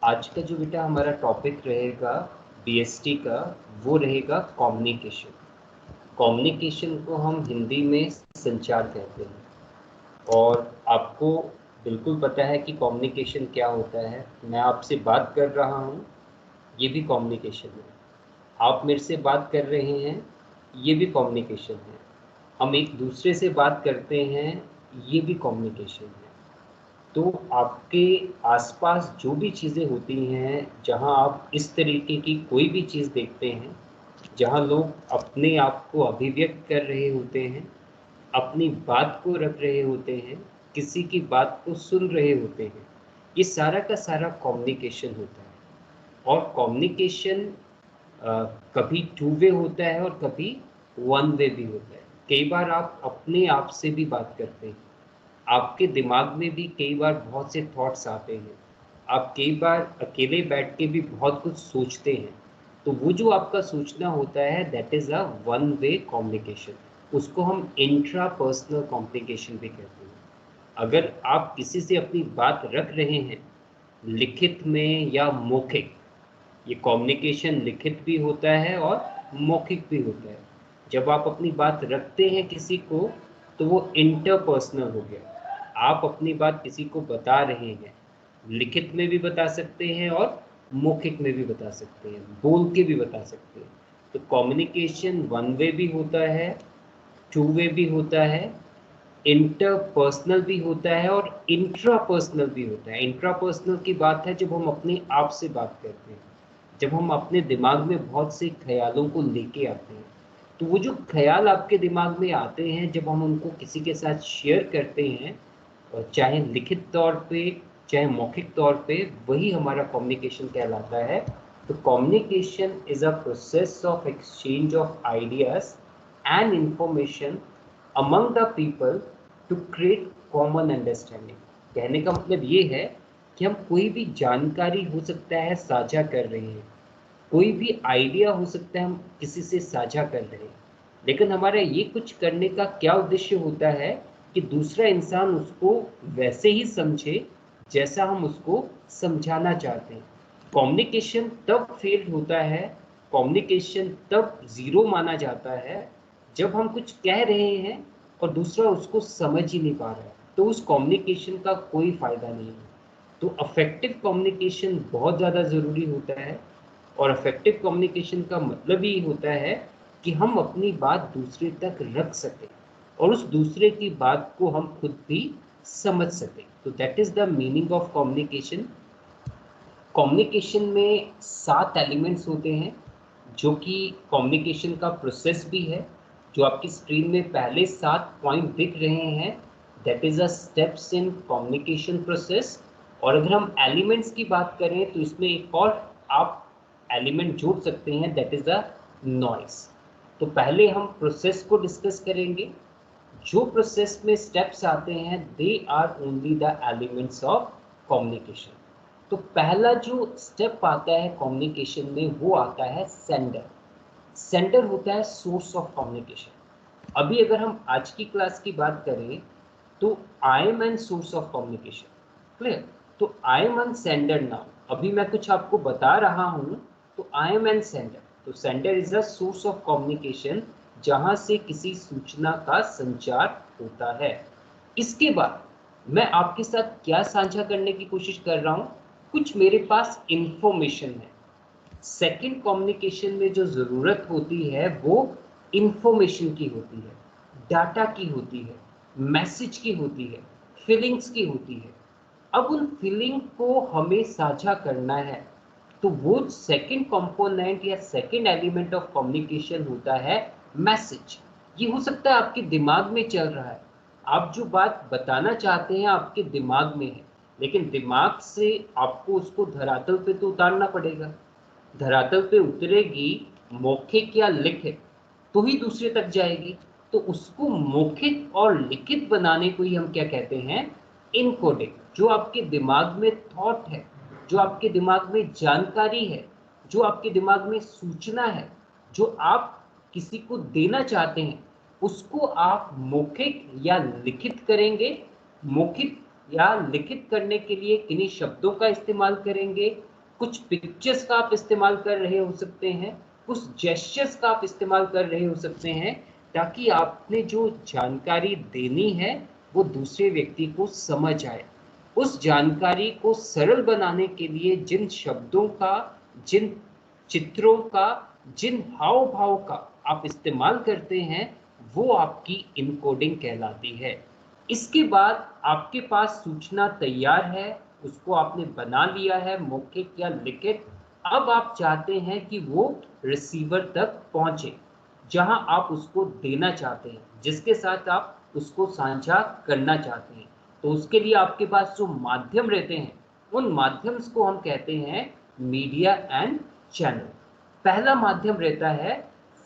आज का जो बेटा हमारा टॉपिक रहेगा बीएसटी का, वो रहेगा कम्युनिकेशन। कम्युनिकेशन को हम हिंदी में संचार कहते हैं। और आपको बिल्कुल पता है कि कम्युनिकेशन क्या होता है। मैं आपसे बात कर रहा हूँ, ये भी कम्युनिकेशन है। आप मेरे से बात कर रहे हैं, ये भी कम्युनिकेशन है। हम एक दूसरे से बात करते हैं, ये भी कम्युनिकेशन है। तो आपके आसपास जो भी चीज़ें होती हैं, जहाँ आप इस तरीके की कोई भी चीज़ देखते हैं, जहाँ लोग अपने आप को अभिव्यक्त कर रहे होते हैं, अपनी बात को रख रहे होते हैं, किसी की बात को सुन रहे होते हैं, ये सारा का सारा कम्युनिकेशन होता है। और कम्युनिकेशन कभी टू वे होता है और कभी वन वे भी होता है। कई बार आप अपने आप से भी बात करते हैं, आपके दिमाग में भी कई बार बहुत से थॉट्स आते हैं, आप कई बार अकेले बैठ के भी बहुत कुछ सोचते हैं। तो वो जो आपका सोचना होता है, that is a one way communication. उसको हम इंट्रा पर्सनल कम्युनिकेशन भी कहते हैं। अगर आप किसी से अपनी बात रख रहे हैं, लिखित में या मौखिक, ये कम्युनिकेशन लिखित भी होता है और मौखिक भी होता है। जब आप अपनी बात रखते हैं किसी को, तो वो इंटरपर्सनल हो गया। आप अपनी बात किसी को बता रहे हैं, लिखित में भी बता सकते हैं और मौखिक में भी बता सकते हैं, बोल के भी बता सकते हैं। तो कम्युनिकेशन वन वे भी होता है, टू वे भी होता है, इंटरपर्सनल भी होता है और इंट्रापर्सनल भी होता है। इंट्रापर्सनल की बात है जब हम अपने आप से बात करते हैं, जब हम अपने दिमाग में बहुत से ख्यालों को लेके आते हैं। तो वो जो ख्याल आपके दिमाग में आते हैं, जब हम उनको किसी के साथ शेयर करते हैं, और चाहे लिखित तौर पे चाहे मौखिक तौर पे, वही हमारा कम्युनिकेशन कहलाता है। तो communication is a process of exchange of ideas and information among the people to create common understanding. कहने का मतलब ये है कि हम कोई भी जानकारी हो सकता है साझा कर रहे हैं, कोई भी आइडिया हो सकता है हम किसी से साझा कर रहे हैं, लेकिन हमारा ये कुछ करने का क्या उद्देश्य होता है कि दूसरा इंसान उसको वैसे ही समझे जैसा हम उसको समझाना चाहते हैं। कम्युनिकेशन तब फेल्ड होता है, कम्युनिकेशन तब ज़ीरो माना जाता है, जब हम कुछ कह रहे हैं और दूसरा उसको समझ ही नहीं पा रहा है, तो उस कम्युनिकेशन का कोई फ़ायदा नहीं है। तो अफेक्टिव कम्युनिकेशन बहुत ज़्यादा ज़रूरी होता है। और अफेक्टिव कम्युनिकेशन का मतलब ही होता है कि हम अपनी बात दूसरे तक रख सकें और उस दूसरे की बात को हम खुद भी समझ सकें। तो that is the meaning of communication. Communication में 7 एलिमेंट्स होते हैं, जो कि कम्युनिकेशन का प्रोसेस भी है। जो आपकी स्क्रीन में पहले 7 पॉइंट दिख रहे हैं, that is a steps in communication process. और अगर हम एलिमेंट्स की बात करें तो इसमें एक और आप एलिमेंट जोड़ सकते हैं, दैट इज़ अ नॉइस। तो पहले हम प्रोसेस को डिस्कस करेंगे। जो प्रोसेस में स्टेप्स आते हैं, they are only the elements of communication. तो पहला जो स्टेप आता है कम्युनिकेशन में, वो आता है सेंडर। सेंडर होता है सोर्स ऑफ कम्युनिकेशन। अभी अगर हम आज की क्लास की बात करें, तो I am an source of communication, clear. तो I am an sender now, अभी मैं कुछ आपको बता रहा हूँ, तो आई एम एन सेंडर। तो sender is a source of communication, जहाँ से किसी सूचना का संचार होता है। इसके बाद मैं आपके साथ क्या साझा करने की कोशिश कर रहा हूँ, कुछ मेरे पास इंफॉर्मेशन है। सेकंड कम्युनिकेशन में जो ज़रूरत होती है वो इंफॉर्मेशन की होती है, डाटा की होती है, मैसेज की होती है, फीलिंग्स की होती है। अब उन फीलिंग को हमें साझा करना है, तो वो सेकंड कंपोनेंट या सेकंड एलिमेंट ऑफ कम्युनिकेशन होता है मैसेज। ये हो सकता है आपके दिमाग में चल रहा है, आप जो बात बताना चाहते हैं आपके दिमाग में है, लेकिन दिमाग से आपको उसको धरातल पे तो उतारना पड़ेगा। धरातल पे उतरेगी मौखिक या लिखित, तो ही दूसरे तक जाएगी। तो उसको मौखिक और लिखित बनाने को ही हम क्या कहते हैं, इनकोडिंग। जो आपके दिमाग में थॉट है, जो आपके दिमाग में जानकारी है, जो आपके दिमाग में सूचना है, जो आप किसी को देना चाहते हैं, उसको आप मौखिक या लिखित करेंगे। मौखिक या लिखित करने के लिए किन्हीं शब्दों का इस्तेमाल करेंगे, कुछ पिक्चर्स का आप इस्तेमाल कर रहे हो सकते हैं, कुछ जेस्चर्स का आप इस्तेमाल कर रहे हो सकते हैं, ताकि आपने जो जानकारी देनी है वो दूसरे व्यक्ति को समझ आए। उस जानकारी को सरल बनाने के लिए जिन शब्दों का, जिन चित्रों का, जिन हाव भाव का आप इस्तेमाल करते हैं, वो आपकी इनकोडिंग कहलाती है। इसके बाद आपके पास सूचना तैयार है, उसको आपने बना लिया है मौखिक या लिखित। अब आप चाहते हैं कि वो रिसीवर तक पहुंचे, जहां आप उसको देना चाहते हैं, जिसके साथ आप उसको साझा करना चाहते हैं। तो उसके लिए आपके पास जो माध्यम रहते हैं, उन माध्यम्स को हम कहते हैं मीडिया एंड चैनल। पहला माध्यम रहता है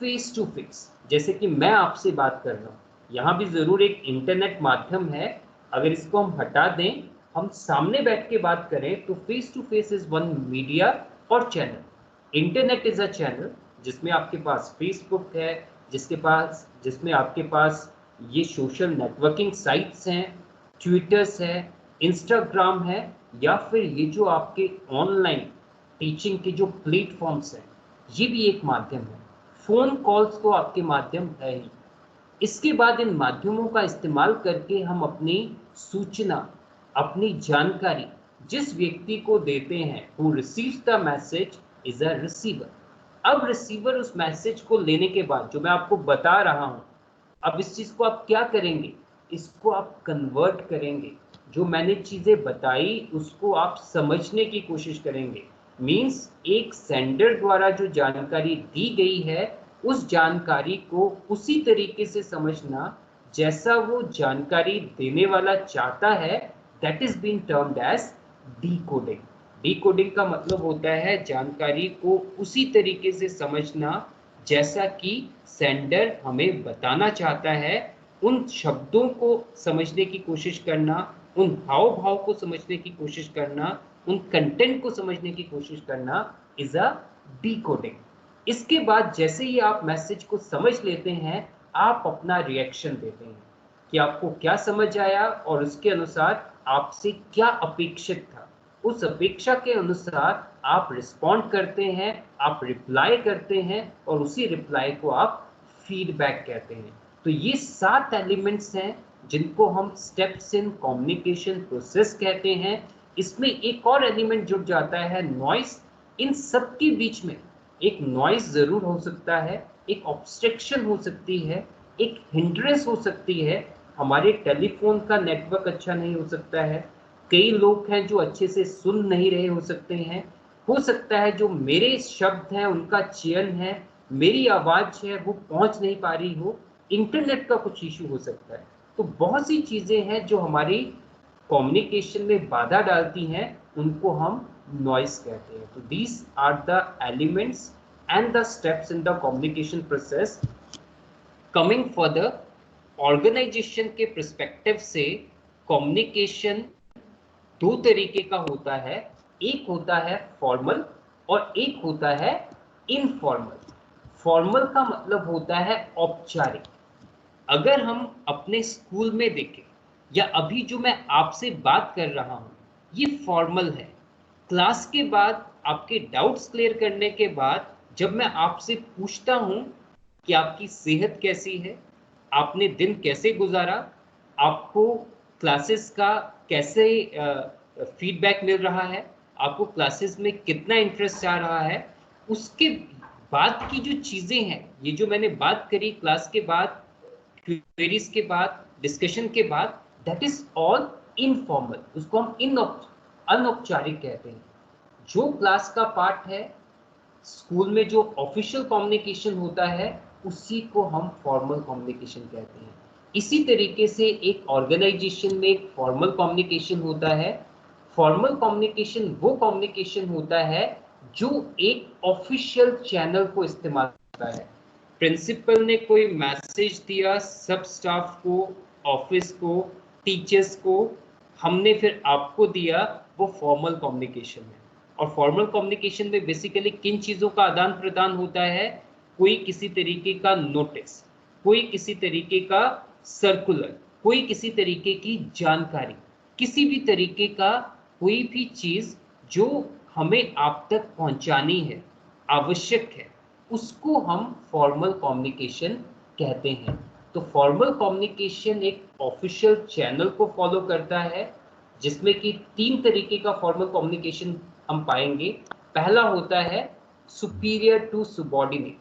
फेस टू फेस, जैसे कि मैं आपसे बात कर रहा हूँ, यहाँ भी जरूर एक इंटरनेट माध्यम है। अगर इसको हम हटा दें, हम सामने बैठ के बात करें, तो face to face is one media और channel. Internet is a channel जिसमें आपके पास फेसबुक है, जिसमें आपके पास ये सोशल नेटवर्किंग साइट्स हैं, ट्विटर्स है, इंस्टाग्राम है, या फिर ये जो आपके ऑनलाइन टीचिंग के जो प्लेटफॉर्म्स हैं, ये भी एक माध्यम है। फोन कॉल्स तो आपके माध्यम है ही। इसके बाद इन माध्यमों का इस्तेमाल करके हम अपनी सूचना, अपनी जानकारी जिस व्यक्ति को देते हैं, who receives the message is a receiver. अब रिसीवर उस मैसेज को लेने के बाद, जो मैं आपको बता रहा हूं, अब इस चीज को आप क्या करेंगे, इसको आप कन्वर्ट करेंगे। जो मैंने चीजें बताई उसको आप समझने की कोशिश करेंगे। मींस एक सेंडर द्वारा जो जानकारी दी गई है, उस जानकारी को उसी तरीके से समझना जैसा वो जानकारी देने वाला चाहता है। That is being termed as decoding. Decoding का मतलब होता है जानकारी को उसी तरीके से समझना जैसा कि सेंडर हमें बताना चाहता है। उन शब्दों को समझने की कोशिश करना, उन हाव भाव को समझने की कोशिश करना, उन कंटेंट को समझने की कोशिश करना इज अ डीकोडिंग। इसके बाद जैसे ही आप मैसेज को समझ लेते हैं, आप अपना रिएक्शन देते हैं कि आपको क्या समझ आया और उसके अनुसार आपसे क्या अपेक्षित था। उस अपेक्षा के अनुसार आप रिस्पॉन्ड करते हैं, आप रिप्लाई करते हैं, और उसी रिप्लाई को आप फीडबैक कहते हैं। तो ये 7 एलिमेंट्स हैं जिनको हम स्टेप्स इन कम्युनिकेशन प्रोसेस कहते हैं। इसमें एक और एलिमेंट जुड़ जाता है, नॉइस। इन सब के बीच में एक नॉइस जरूर हो सकता है, एक ऑब्स्ट्रक्शन हो सकती है, एक हिंड्रेंस हो सकती है। हमारे टेलीफोन का नेटवर्क अच्छा नहीं हो सकता है, कई लोग हैं जो अच्छे से सुन नहीं रहे हो सकते हैं, हो सकता है जो मेरे शब्द हैं उनका चयन है, मेरी आवाज है वो पहुंच नहीं पा रही हो, इंटरनेट का कुछ इशू हो सकता है। तो बहुत सी चीजें हैं जो हमारी कम्युनिकेशन में बाधा डालती हैं, उनको हम नॉइस कहते हैं। तो these are the elements and the steps in the communication process. Coming further, organisation के पर्सपेक्टिव से कम्युनिकेशन 2 तरीके का होता है। एक होता है फॉर्मल और एक होता है इनफॉर्मल। फॉर्मल का मतलब होता है औपचारिक। अगर हम अपने स्कूल में देखें, या अभी जो मैं आपसे बात कर रहा हूं, ये फॉर्मल है। क्लास के बाद आपके डाउट्स क्लियर करने के बाद जब मैं आपसे पूछता हूं कि आपकी सेहत कैसी है, आपने दिन कैसे गुजारा, आपको क्लासेस का कैसे फीडबैक मिल रहा है, आपको क्लासेस में कितना इंटरेस्ट आ रहा है, उसके बाद की जो चीजें हैं, ये जो मैंने बात करी क्लास के बाद, क्वेरीज के बाद, डिस्कशन के बाद, दैट इज ऑल इनफॉर्मल। उसको हम अनौपचारिक कहते हैं। जो क्लास का पार्ट है, स्कूल में जो ऑफिशियल कम्युनिकेशन होता है, उसी को हम फॉर्मल कम्युनिकेशन कहते हैं। इसी तरीके से एक ऑर्गेनाइजेशन में एक फॉर्मल कम्युनिकेशन होता है। फॉर्मल कम्युनिकेशन वो कम्युनिकेशन होता है जो एक ऑफिशियल चैनल को इस्तेमाल करता है। प्रिंसिपल ने कोई मैसेज दिया सब स्टाफ को, ऑफिस को, टीचर्स को, हमने फिर आपको दिया, वो फॉर्मल कम्युनिकेशन है। और फॉर्मल कम्युनिकेशन में बेसिकली किन चीज़ों का आदान प्रदान होता है, कोई किसी तरीके का नोटिस, कोई किसी तरीके का सर्कुलर, कोई किसी तरीके की जानकारी, किसी भी तरीके का कोई भी चीज़ जो हमें आप तक पहुंचानी है, आवश्यक है, उसको हम फॉर्मल कम्युनिकेशन कहते हैं। तो फॉर्मल कम्युनिकेशन एक ऑफिशियल चैनल को फॉलो करता है, जिसमें कि 3 तरीके का फॉर्मल कम्युनिकेशन हम पाएंगे। पहला होता है सुपीरियर टू सबॉर्डिनेट,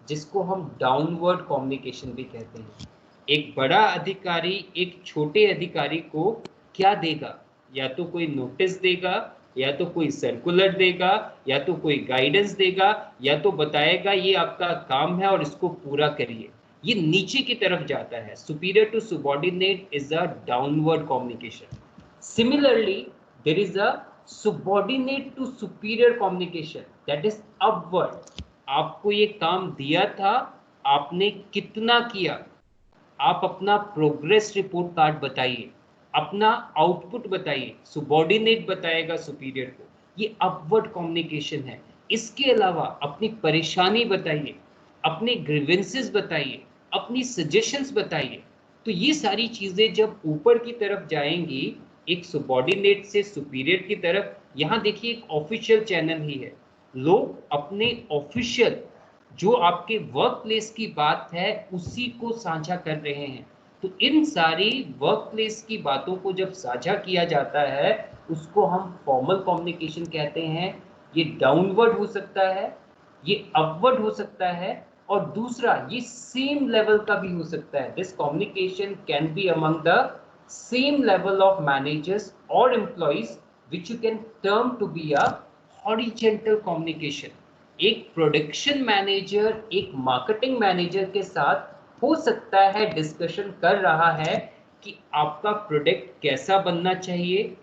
जिसको हम डाउनवर्ड कम्युनिकेशन भी कहते हैं। एक बड़ा अधिकारी एक छोटे अधिकारी को क्या देगा? या तो कोई नोटिस देगा, या तो कोई सर्कुलर देगा, या तो कोई गाइडेंस देगा, या तो बताएगा ये आपका काम है और इसको पूरा करिए। ये नीचे की तरफ जाता है। Superior to subordinate is a downward communication. Similarly, there is a subordinate to superior communication, that is upward. आपको ये काम दिया था, आपने कितना किया, आप अपना प्रोग्रेस रिपोर्ट कार्ड बताइए, अपना आउटपुट बताइए। सुबॉर्डिनेट बताएगा सुपीरियर को, ये अपवर्ड कम्युनिकेशन है। इसके अलावा अपनी परेशानी बताइए, अपने ग्रीवेंसेस बताइए, अपनी सजेशंस बताइए। तो ये सारी चीजें जब ऊपर की तरफ जाएंगी, एक सुबॉर्डिनेट से सुपीरियर की तरफ, यहाँ देखिए एक ऑफिशियल चैनल ही है। लोग अपने ऑफिशियल जो आपके वर्क प्लेस की बात है उसी को साझा कर रहे हैं। तो इन सारी वर्क प्लेस की बातों को जब साझा किया जाता है, उसको हम फॉर्मल कम्युनिकेशन कहते हैं। ये डाउनवर्ड हो सकता है, ये अपवर्ड हो सकता है, और दूसरा ये सेम लेवल का भी हो सकता है। This communication can be among the same level of managers और employees, which you can term to be a horizontal communication. एक प्रोडक्शन मैनेजर एक मार्केटिंग मैनेजर के साथ हो सकता है डिस्कशन कर रहा है कि आपका प्रोडक्ट कैसा बनना चाहिए,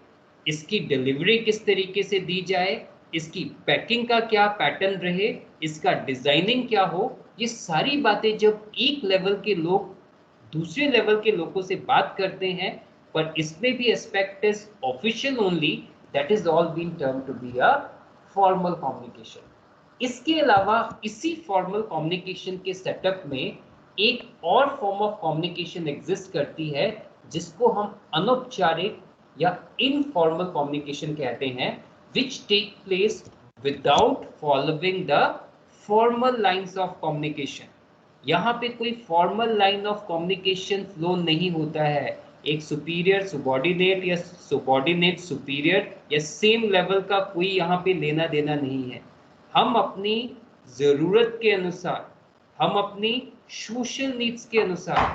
इसकी डिलीवरी किस तरीके से दी जाए, इसकी पैकिंग का क्या पैटर्न रहे, इसका डिजाइनिंग क्या हो। ये सारी बातें जब एक लेवल के लोग दूसरे लेवल के लोगों से बात करते हैं, पर इसमें भी aspect is official only, that is all been term to be a formal communication. इसके अलावा इसी फॉर्मल कम्युनिकेशन के सेटअप में एक और फॉर्म ऑफ कम्युनिकेशन एग्जिस्ट करती है, जिसको हम अनौपचारिक या इनफॉर्मल कम्युनिकेशन कहते हैं, which take place without following the formal lines of communication. यहाँ पे कोई formal line of communication flow नहीं होता है। एक सुपीरियर सुबॉर्डिनेट या सुबॉर्डिनेट सुपीरियर या सेम लेवल का कोई यहाँ पे लेना देना नहीं है। हम अपनी ज़रूरत के अनुसार, हम अपनी सोशल नीड्स के अनुसार,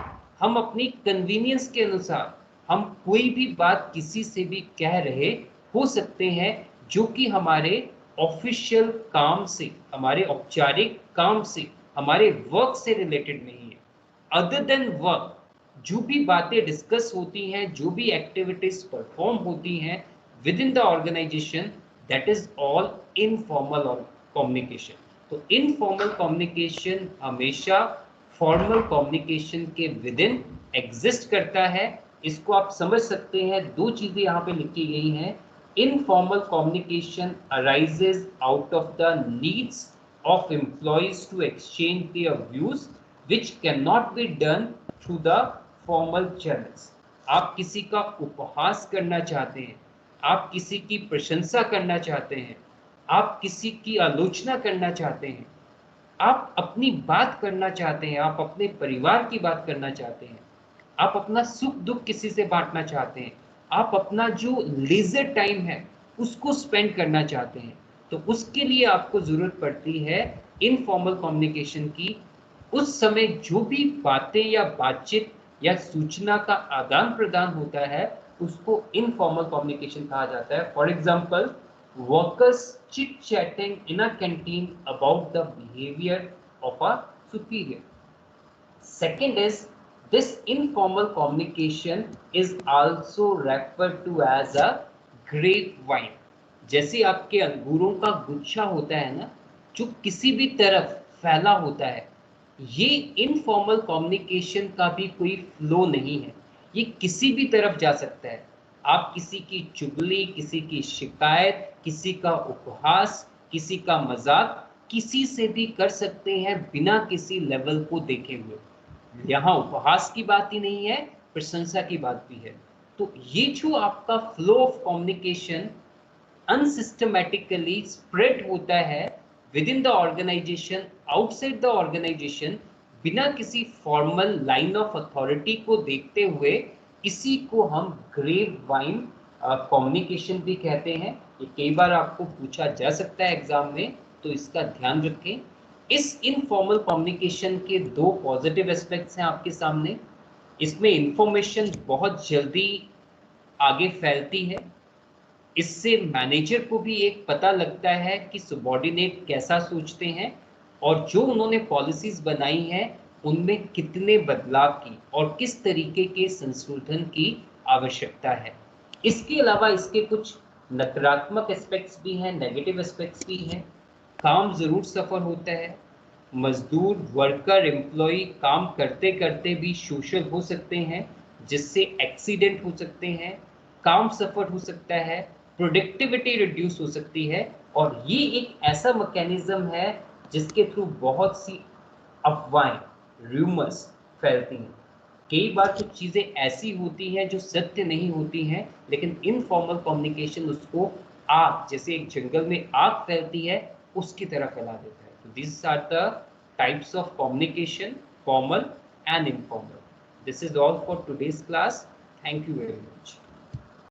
हम अपनी कन्वीनियंस के अनुसार हम कोई भी बात किसी से भी कह रहे हो सकते हैं, जो कि हमारे ऑफिशियल काम से, हमारे औपचारिक काम से, हमारे वर्क से रिलेटेड नहीं है। अदर देन वर्क जो भी बातें डिस्कस होती हैं, जो भी एक्टिविटीज परफॉर्म होती हैं within the organisation, that is all informal communication. तो इनफॉर्मल कम्युनिकेशन हमेशा फॉर्मल कम्युनिकेशन के विद इन एग्जिस्ट करता है। इसको आप समझ सकते हैं, 2 चीजें यहाँ पे लिखी गई हैं। Informal communication arises out of the needs of employees to exchange their views, which cannot be done through the formal channels. आप किसी का उपहास करना चाहते हैं, आप किसी की प्रशंसा करना चाहते हैं, आप किसी की आलोचना करना चाहते हैं, आप अपनी बात करना चाहते हैं, आप अपने परिवार की बात करना चाहते हैं, आप अपना सुख दुख किसी से बांटना चाहते हैं, आप अपना जो लेजर टाइम है उसको स्पेंड करना चाहते हैं, तो उसके लिए आपको जरूरत पड़ती है इनफॉर्मल कम्युनिकेशन की। उस समय जो भी बातें या बातचीत या सूचना का आदान प्रदान होता है, उसको इनफॉर्मल कम्युनिकेशन कहा जाता है। For example, workers chit chatting in a canteen about the behaviour of a superior. Second is, this informal communication is also referred to as a grapevine. जैसे आपके अंगूरों का गुच्छा होता है ना, जो किसी भी तरफ फैला होता है, ये इनफॉर्मल कम्युनिकेशन का भी कोई फ्लो नहीं है। ये किसी भी तरफ जा सकता है। आप किसी की चुगली, किसी की शिकायत, किसी का उपहास, किसी का मजाक किसी से भी कर सकते हैं बिना किसी लेवल को देखे हुए। यहाँ उपहास की बात ही नहीं है, प्रशंसा की बात भी है। तो ये जो आपका flow of communication unsystematically spread होता है within the organisation, outside the organisation, बिना किसी फॉर्मल लाइन ऑफ अथॉरिटी को देखते हुए, इसी को हम ग्रेव वाइन कम्युनिकेशन भी कहते हैं। ये कई बार आपको पूछा जा सकता है एग्जाम में, तो इसका ध्यान रखें। इस इनफॉर्मल कम्युनिकेशन के दो पॉजिटिव एस्पेक्ट्स हैं आपके सामने। इसमें इंफॉर्मेशन बहुत जल्दी आगे फैलती है, इससे मैनेजर को भी एक पता लगता है कि सबॉर्डिनेट कैसा सोचते हैं और जो उन्होंने पॉलिसीज बनाई हैं उनमें कितने बदलाव की और किस तरीके के संशोधन की आवश्यकता है। इसके अलावा इसके कुछ नकारात्मक एस्पेक्ट्स भी हैं, नेगेटिव एस्पेक्ट्स भी हैं। काम जरूर सफर होता है, मजदूर, वर्कर, एम्प्लॉय काम करते करते भी सोशल हो सकते हैं, जिससे एक्सीडेंट हो सकते हैं, काम सफर हो सकता है, प्रोडक्टिविटी रिड्यूस हो सकती है। और ये एक ऐसा मैकेनिज्म है जिसके थ्रू बहुत सी अफवाहें, रूमर्स फैलती हैं। कई बार कुछ चीजें ऐसी होती हैं जो सत्य नहीं होती हैं, लेकिन इनफॉर्मल कम्युनिकेशन उसको आग, जैसे एक जंगल में आग फैलती है, उसकी तरह फैला देता है। तो this are the types of communication, formal and informal. This is all for today's class. Thank you very much.